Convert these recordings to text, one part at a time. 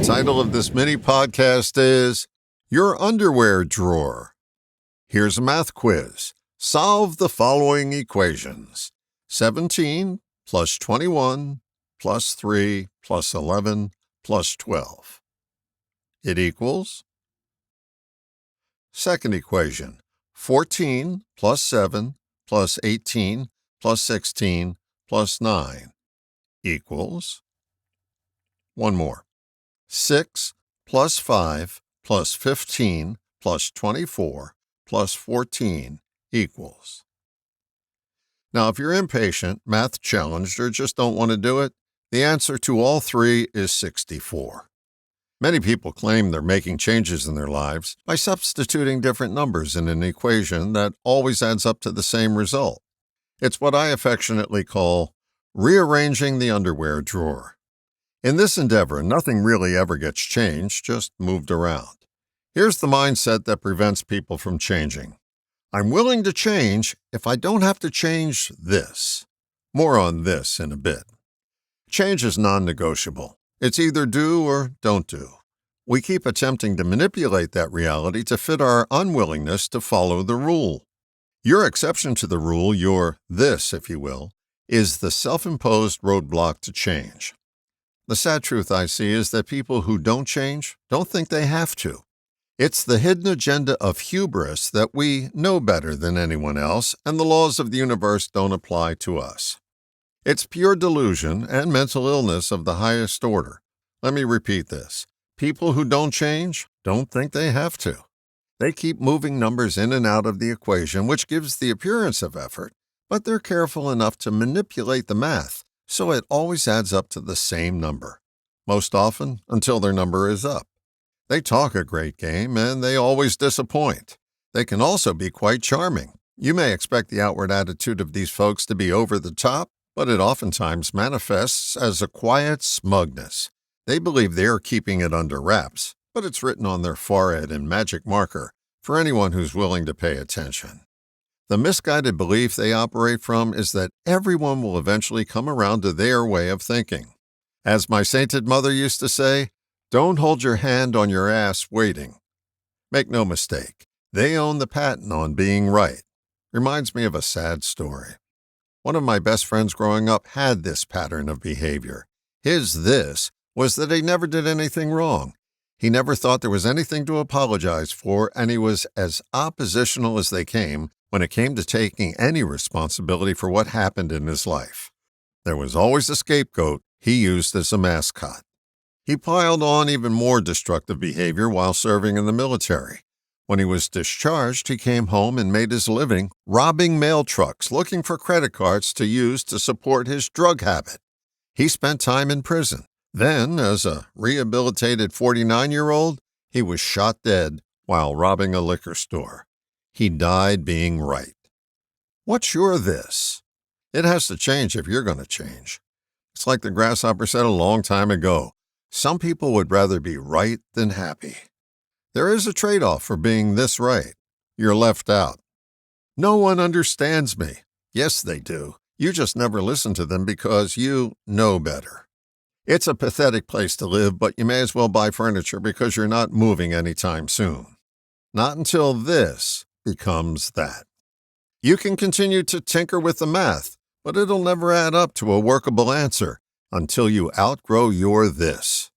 The title of this mini podcast is Your Underwear Drawer. Here's a math quiz. Solve the following equations. 17 plus 21 plus 3 plus 11 plus 12. It equals? Second equation. 14 plus 7 plus 18 plus 16 plus 9 equals? One more. 6 plus 5 plus 15 plus 24 plus 14 equals. Now, if you're impatient, math challenged, or just don't want to do it, the answer to all three is 64. Many people claim they're making changes in their lives by substituting different numbers in an equation that always adds up to the same result. It's what I affectionately call rearranging the underwear drawer. In this endeavor, nothing really ever gets changed, just moved around. Here's the mindset that prevents people from changing. I'm willing to change if I don't have to change this. More on this in a bit. Change is non-negotiable. It's either do or don't do. We keep attempting to manipulate that reality to fit our unwillingness to follow the rule. Your exception to the rule, your this, if you will, is the self-imposed roadblock to change. The sad truth I see is that people who don't change don't think they have to. It's the hidden agenda of hubris that we know better than anyone else, and the laws of the universe don't apply to us. It's pure delusion and mental illness of the highest order. Let me repeat this. People who don't change don't think they have to. They keep moving numbers in and out of the equation, which gives the appearance of effort, but they're careful enough to manipulate the math, so it always adds up to the same number. Most often, until their number is up. They talk a great game, and they always disappoint. They can also be quite charming. You may expect the outward attitude of these folks to be over the top, but it oftentimes manifests as a quiet smugness. They believe they're keeping it under wraps, but it's written on their forehead in magic marker for anyone who's willing to pay attention. The misguided belief they operate from is that everyone will eventually come around to their way of thinking. As my sainted mother used to say, don't hold your hand on your ass waiting. Make no mistake, they own the patent on being right. Reminds me of a sad story. One of my best friends growing up had this pattern of behavior. His this was that he never did anything wrong. He never thought there was anything to apologize for, and he was as oppositional as they came when it came to taking any responsibility for what happened in his life. There was always a scapegoat he used as a mascot. He piled on even more destructive behavior while serving in the military. When he was discharged, he came home and made his living robbing mail trucks, looking for credit cards to use to support his drug habit. He spent time in prison. Then, as a rehabilitated 49-year-old, he was shot dead while robbing a liquor store. He died being right. What's your this? It has to change if you're going to change. It's like the Grasshopper said a long time ago. Some people would rather be right than happy. There is a trade-off for being this right. You're left out. No one understands me. Yes, they do. You just never listen to them because you know better. It's a pathetic place to live, but you may as well buy furniture because you're not moving anytime soon. Not until this becomes that. You can continue to tinker with the math, but it'll never add up to a workable answer until you outgrow your this.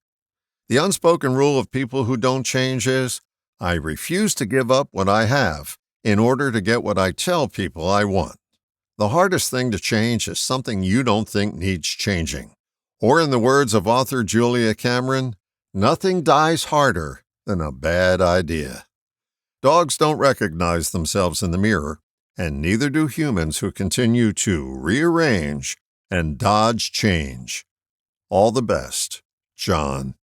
The unspoken rule of people who don't change is, I refuse to give up what I have in order to get what I tell people I want. The hardest thing to change is something you don't think needs changing. Or in the words of author Julia Cameron, nothing dies harder than a bad idea. Dogs don't recognize themselves in the mirror, and neither do humans who continue to rearrange and dodge change. All the best, John.